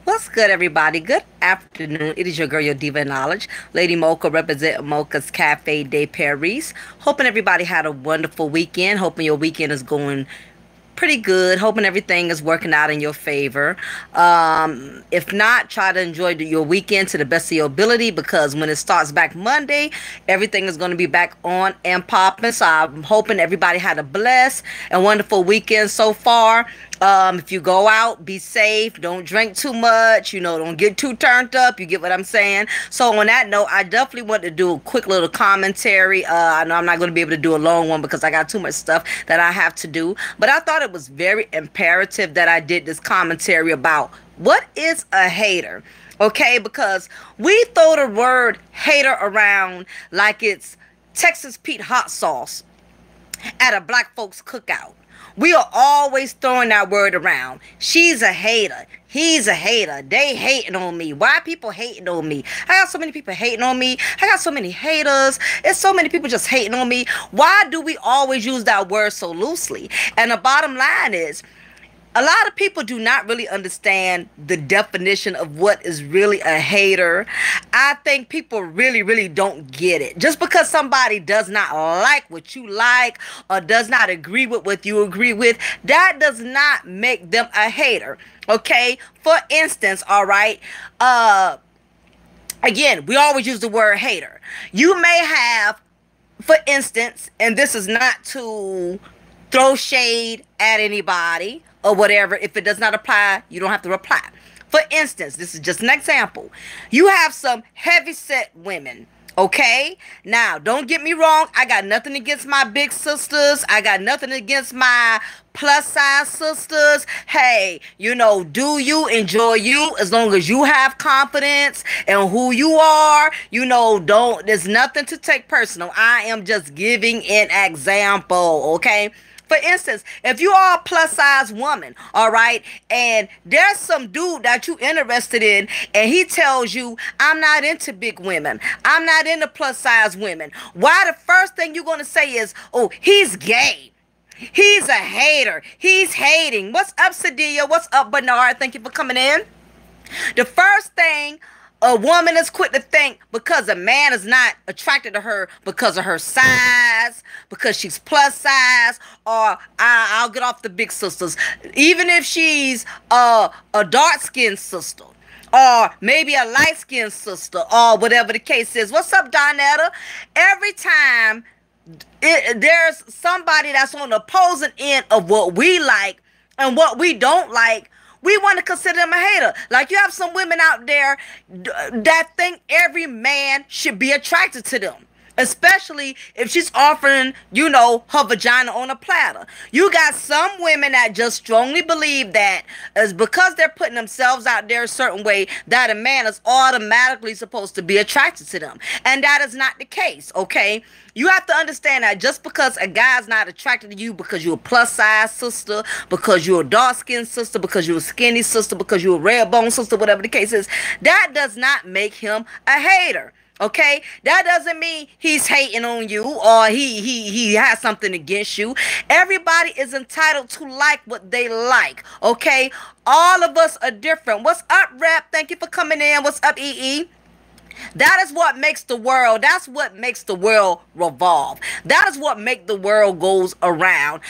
What's good, everybody? Good afternoon. It is your girl, your diva of knowledge, Lady Mocha, represent Mocha's Cafe de Paris. Hoping everybody had a wonderful weekend. Hoping your weekend is going pretty good. Hoping everything is working out in your favor. If not, try to enjoy your weekend to the best of your ability, because when it starts back Monday, everything is going to be back on and popping. So I'm hoping everybody had a blessed and wonderful weekend so far. If you go out, be safe. Don't drink too much. Don't get too turned up. You get what I'm saying? So on that note, I definitely want to do a quick little commentary. I know I'm not going to be able to do a long one because I got too much stuff that I have to do. But I thought it was very imperative that I did this commentary about what is a hater. Okay, because we throw the word hater around like it's Texas Pete hot sauce at a black folks cookout. We are always throwing that word around. She's a hater. He's a hater. They hating on me. Why people hating on me? I got so many people hating on me. I got so many haters. There's so many people just hating on me. Why do we always use that word so loosely? And the bottom line is, a lot of people do not really understand the definition of what is really a hater. I think people really, really don't get it. Just because somebody does not like what you like or does not agree with what you agree with, that does not make them a hater. Okay? For instance, all right, again, we always use the word hater. You may have, for instance, and this is not to throw shade at anybody or whatever. If it does not apply, you don't have to reply. For instance, this is just an example. You have some heavy-set women, okay? Now, don't get me wrong. I got nothing against my big sisters. I got nothing against my plus-size sisters. Hey, do you enjoy you as long as you have confidence in who you are. There's nothing to take personal. I am just giving an example, okay? For instance, if you are a plus-size woman, all right, and there's some dude that you interested in, and he tells you, I'm not into big women. I'm not into plus-size women. Why the first thing you're going to say is, oh, he's gay. He's a hater. He's hating. What's up, Sadia? What's up, Bernard? Thank you for coming in. The first thing a woman is quick to think, because a man is not attracted to her because of her size, because she's plus size, or I'll get off the big sisters. Even if she's a dark-skinned sister, or maybe a light-skinned sister, or whatever the case is. What's up, Donetta? Every time there's somebody that's on the opposing end of what we like and what we don't like, we want to consider them a hater. Like, you have some women out there that think every man should be attracted to them, especially if she's offering, her vagina on a platter. You got some women that just strongly believe that is because they're putting themselves out there a certain way, that a man is automatically supposed to be attracted to them. And that is not the case, okay? You have to understand that just because a guy's not attracted to you because you're a plus-size sister, because you're a dark-skinned sister, because you're a skinny sister, because you're a red-bone sister, whatever the case is, that does not make him a hater. Okay, that doesn't mean he's hating on you or he has something against you. Everybody is entitled to like what they like. Okay, all of us are different. What's up, Rap? Thank you for coming in. What's up, EE? That is what makes the world. That's what makes the world revolve. That is what makes the world goes around.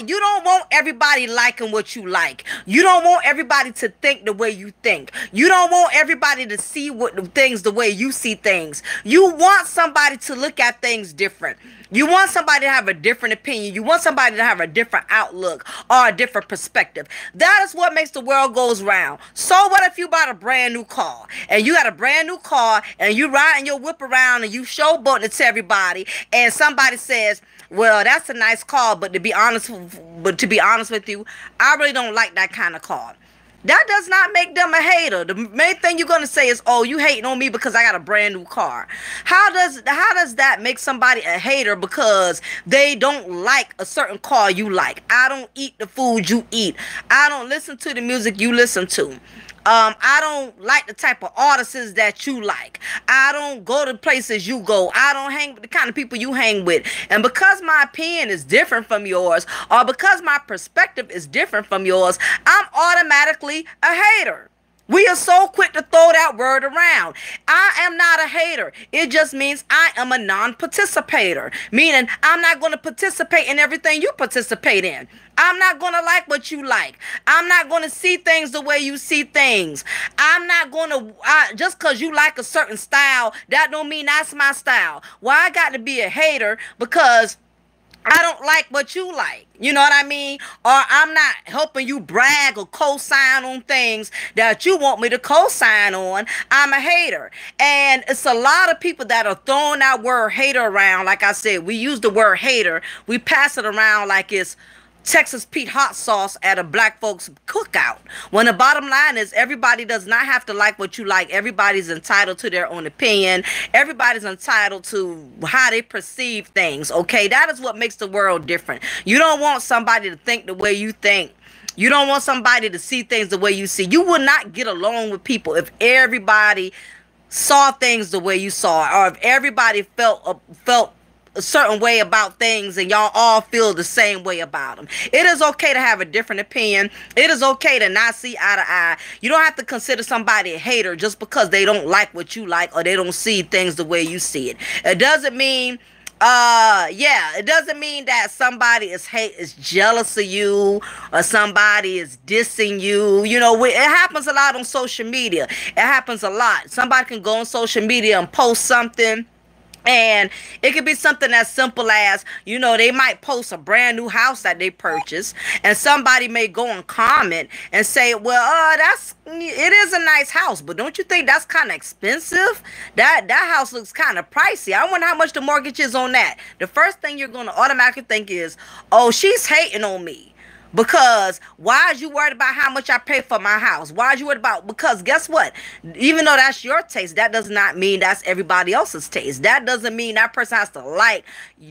You don't want everybody liking what you like. You don't want everybody to think the way you think. You don't want everybody to see things the way you see things. You want somebody to look at things different. You want somebody to have a different opinion. You want somebody to have a different outlook or a different perspective. That is what makes the world goes round. So what if you bought a brand new car and you got a brand new car and you riding your whip around and you showboating it to everybody, and somebody says, well, that's a nice car, but to be honest with you, I really don't like that kind of car. That does not make them a hater. The main thing you're going to say is, oh, you hating on me because I got a brand new car. How does that make somebody a hater because they don't like a certain car you like? I don't eat the food you eat. I don't listen to the music you listen to. I don't like the type of artists that you like. I don't go to places you go. I don't hang with the kind of people you hang with. And because my opinion is different from yours, or because my perspective is different from yours, I'm automatically a hater. We are so quick to throw that word around. I am not a hater. It just means I am a non-participator, meaning I'm not going to participate in everything you participate in. I'm not going to like what you like. I'm not going to see things the way you see things. I'm not going to, just because you like a certain style, that don't mean that's my style. Well, I got to be a hater because I don't like what you like. You know what I mean? Or I'm not helping you brag or co-sign on things that you want me to co-sign on. I'm a hater. And it's a lot of people that are throwing that word hater around. Like I said, we use the word hater. We pass it around like it's Texas Pete hot sauce at a black folks cookout. When the bottom line is everybody does not have to like what you like. Everybody's entitled to their own opinion. Everybody's entitled to how they perceive things. Okay, that is what makes the world different. You don't want somebody to think the way you think. You don't want somebody to see things the way you see. You will not get along with people if everybody saw things the way you saw, or if everybody felt a certain way about things and y'all all feel the same way about them. It is okay to have a different opinion. It is okay to not see eye to eye. You don't have to consider somebody a hater just because they don't like what you like or they don't see things the way you see it. It doesn't mean it doesn't mean that somebody is jealous of you or somebody is dissing you. You know, it happens a lot on social media. It happens a lot. Somebody can go on social media and post something, and it could be something as simple as, you know, they might post a brand new house that they purchased, and somebody may go and comment and say, well, it is a nice house, but don't you think that's kind of expensive? That house looks kind of pricey. I wonder how much the mortgage is on that. The first thing you're going to automatically think is, oh, she's hating on me. Because why is you worried about how much I pay for my house? Why is you worried about? Because guess what? Even though that's your taste, that does not mean that's everybody else's taste. That doesn't mean that person has to like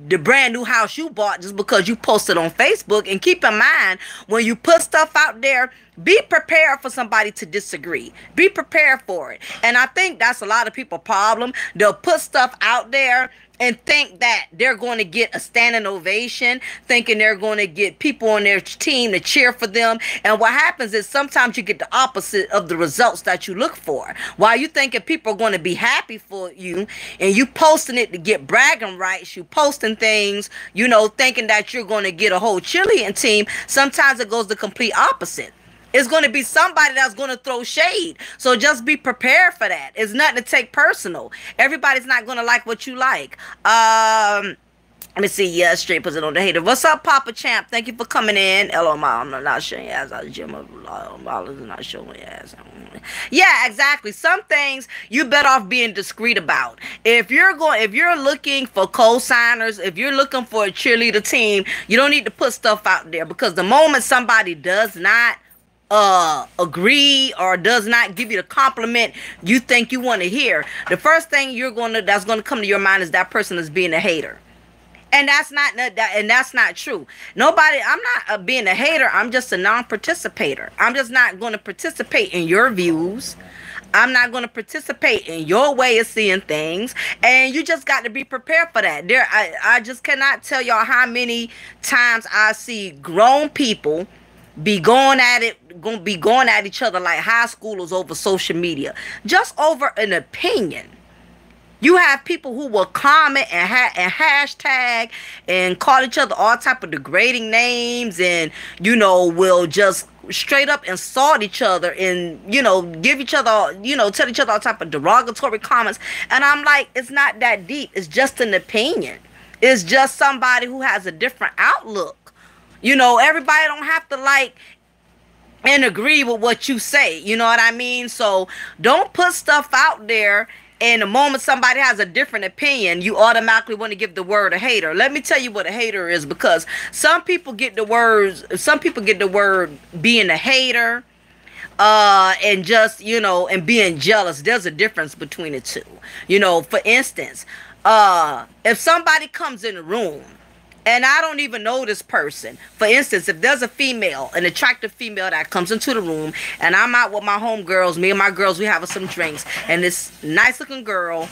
the brand new house you bought just because you posted on Facebook. And keep in mind, when you put stuff out there, be prepared for somebody to disagree. Be prepared for it. And I think that's a lot of people's problem. They'll put stuff out there and think that they're going to get a standing ovation, thinking they're going to get people on their team to cheer for them. And what happens is sometimes you get the opposite of the results that you look for. While you thinking people are going to be happy for you and you posting it to get bragging rights, you posting things, you know, thinking that you're going to get a whole cheerleading team, sometimes it goes the complete opposite. It's going to be somebody that's going to throw shade. So just be prepared for that. It's nothing to take personal. Everybody's not going to like what you like. Let me see. Yeah, straight puts it on the hater. What's up, Papa Champ? Thank you for coming in. Hello, Mom. I'm not showing your ass out of the gym. I'm not showing your ass. Yeah, exactly. Some things you better off being discreet about. If you're looking for co-signers, if you're looking for a cheerleader team, you don't need to put stuff out there, because the moment somebody does not agree or does not give you the compliment you think you want to hear, the first thing that's going to come to your mind is that person is being a hater. And that's not true. I'm not being a hater. I'm just a non-participator. I'm just not going to participate in your views. I'm not going to participate in your way of seeing things. And you just got to be prepared for that. I just cannot tell y'all how many times I see grown people be going at each other like high schoolers over social media, just over an opinion. You have people who will comment and hashtag and call each other all type of degrading names, and you know, will just straight up insult each other and, you know, give each other, you know, tell each other all type of derogatory comments. And I'm like, it's not that deep. It's just an opinion. It's just somebody who has a different outlook. You know, everybody don't have to like and agree with what you say. You know what I mean? So don't put stuff out there, and the moment somebody has a different opinion, you automatically want to give the word a hater. Let me tell you what a hater is, because some people get the word being a hater and just, you know, and being jealous. There's a difference between the two. You know, for instance, if somebody comes in the room and I don't even know this person. For instance, if there's a female, an attractive female that comes into the room, and I'm out with my homegirls, me and my girls, we having some drinks, and this nice looking girl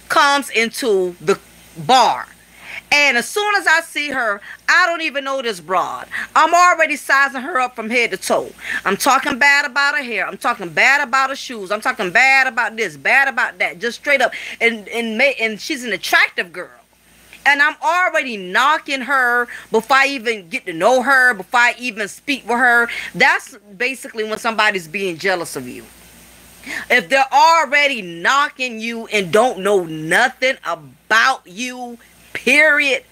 comes into the bar, And as soon as I see her, I don't even know this broad. I'm already sizing her up from head to toe. I'm talking bad about her hair. I'm talking bad about her shoes. I'm talking bad about this, bad about that. Just straight up. And she's an attractive girl. And I'm already knocking her before I even get to know her, before I even speak with her. That's basically when somebody's being jealous of you. If they're already knocking you and don't know nothing about you, period.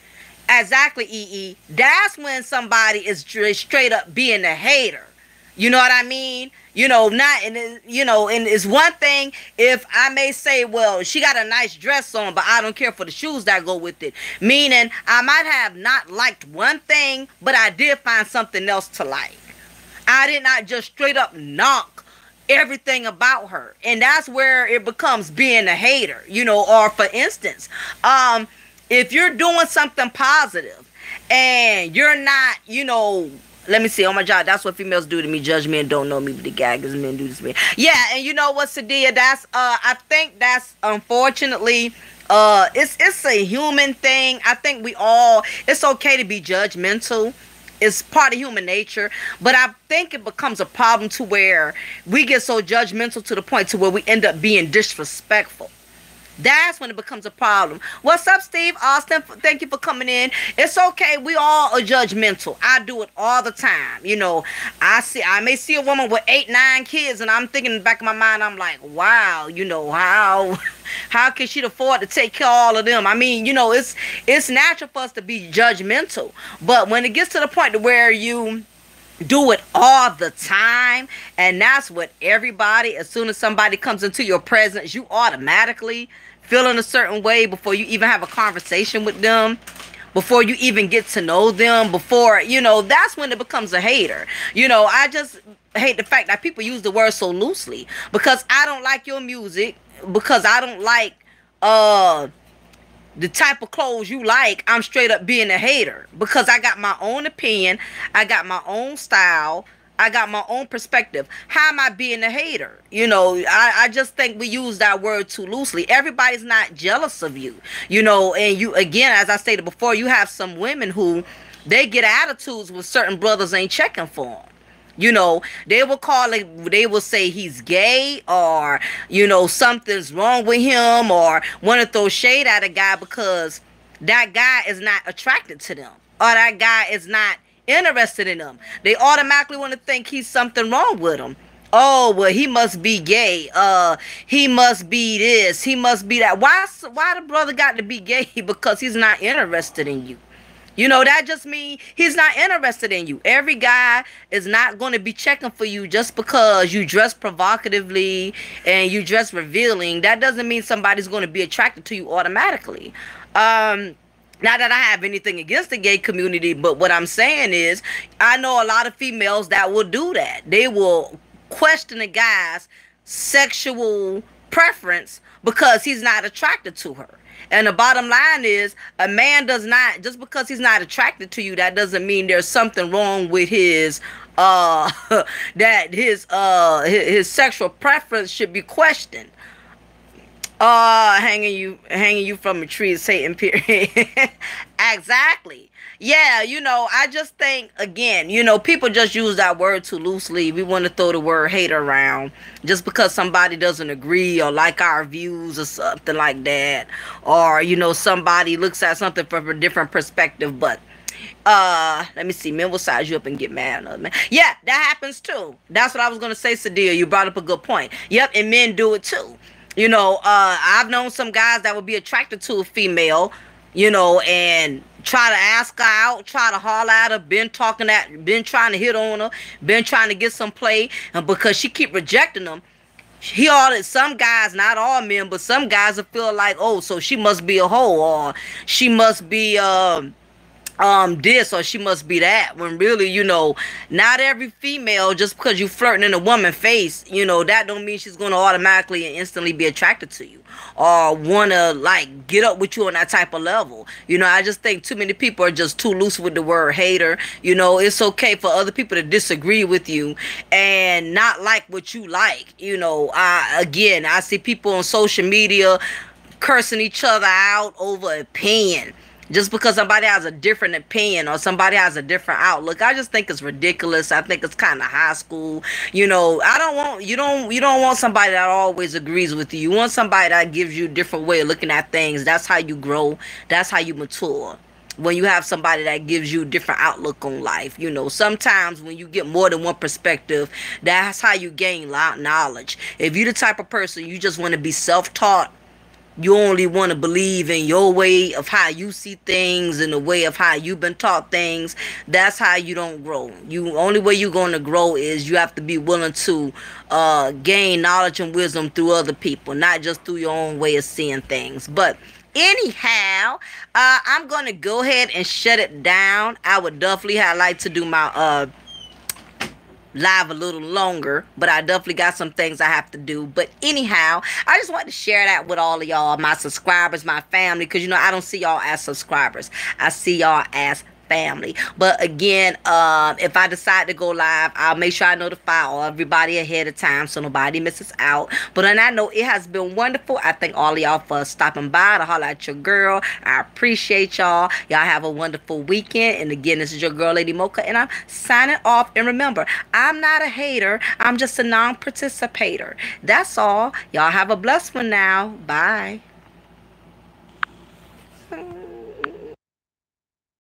Exactly, EE. That's when somebody is straight up being a hater. You know what I mean? Not, and it's one thing if I may say, well, she got a nice dress on, but I don't care for the shoes that go with it. Meaning, I might have not liked one thing, but I did find something else to like. I did not just straight up knock everything about her. And that's where it becomes being a hater, or for instance, if you're doing something positive and you're not, let me see. Oh my God, that's what females do to me. Judge me and don't know me, but the gag is men do this to me. Yeah, and you know what, Sadia? That's I think that's unfortunately it's a human thing. I think it's okay to be judgmental. It's part of human nature, but I think it becomes a problem to where we get so judgmental to the point to where we end up being disrespectful. That's when it becomes a problem. What's up, Steve Austin? Thank you for coming in. It's okay. We all are judgmental. I do it all the time. I may see a woman with 8, 9 kids, and I'm thinking in the back of my mind, I'm like, wow, how can she afford to take care of all of them? I mean, it's natural for us to be judgmental. But when it gets to the point to where you do it all the time, and that's what everybody, as soon as somebody comes into your presence, you automatically feel in a certain way before you even have a conversation with them, before you even get to know them, before, that's when it becomes a hater. I just hate the fact that people use the word so loosely, because I don't like your music, because I don't like the type of clothes you like. I'm straight up being a hater because I got my own opinion, I got my own style, I got my own perspective. How am I being a hater? I just think we use that word too loosely. Everybody's not jealous of you, and you, again, as I stated before, you have some women who they get attitudes when certain brothers ain't checking for them. They will call it, they will say he's gay, or, something's wrong with him, or want to throw shade at a guy because that guy is not attracted to them, or that guy is not interested in them. They automatically want to think he's something wrong with him. Oh, well, he must be gay. He must be this. He must be that. Why the brother got to be gay? Because he's not interested in you. That just means he's not interested in you. Every guy is not going to be checking for you just because you dress provocatively and you dress revealing. That doesn't mean somebody's going to be attracted to you automatically. Not that I have anything against the gay community, but what I'm saying is I know a lot of females that will do that. They will question a guy's sexual preference because he's not attracted to her. And the bottom line is, a man does not, just because he's not attracted to you, that doesn't mean there's something wrong with his that his sexual preference should be questioned. Hanging you from a tree is Satan, period. Exactly. Yeah, I just think, again, people just use that word too loosely. We want to throw the word hate around just because somebody doesn't agree or like our views or something like that. Or, somebody looks at something from a different perspective. But, let me see, men will size you up and get mad. Man. Yeah, that happens too. That's what I was going to say, Sadia. You brought up a good point. Yep, and men do it too. I've known some guys that would be attracted to a female, and try to ask her out, try to holler at her, been trying to hit on her, been trying to get some play, and because she keep rejecting them, some guys, not all men, but some guys will feel like, oh, so she must be a hoe, or she must be this, or she must be that, when really, not every female, just because you flirting in a woman's face, that don't mean she's going to automatically and instantly be attracted to you or want to like get up with you on that type of level. I just think too many people are just too loose with the word hater. It's okay for other people to disagree with you and not like what you like. I see people on social media cursing each other out over opinion. just because somebody has a different opinion or somebody has a different outlook. I just think it's ridiculous. I think it's kind of high school. I don't want you don't want somebody that always agrees with you. You want somebody that gives you a different way of looking at things. That's how you grow. That's how you mature. When you have somebody that gives you a different outlook on life. Sometimes when you get more than one perspective, that's how you gain knowledge. If you're the type of person you just want to be self-taught, you only want to believe in your way of how you see things and the way of how you've been taught things, that's how you don't grow. You only way you're going to grow is you have to be willing to gain knowledge and wisdom through other people, not just through your own way of seeing things. But anyhow, I'm going to go ahead and shut it down. I would definitely have like to do my live a little longer, but I definitely got some things I have to do. But anyhow, I just wanted to share that with all of y'all, my subscribers, my family, because I don't see y'all as subscribers. I see y'all as family. But again, if I decide to go live, I'll make sure I notify everybody ahead of time so nobody misses out. But on that note, it has been wonderful. I thank all of y'all for stopping by to holler at your girl. I appreciate y'all. Y'all have a wonderful weekend. And again, this is your girl, Lady Mocha, and I'm signing off. And remember, I'm not a hater. I'm just a non-participator. That's all. Y'all have a blessed one now. Bye.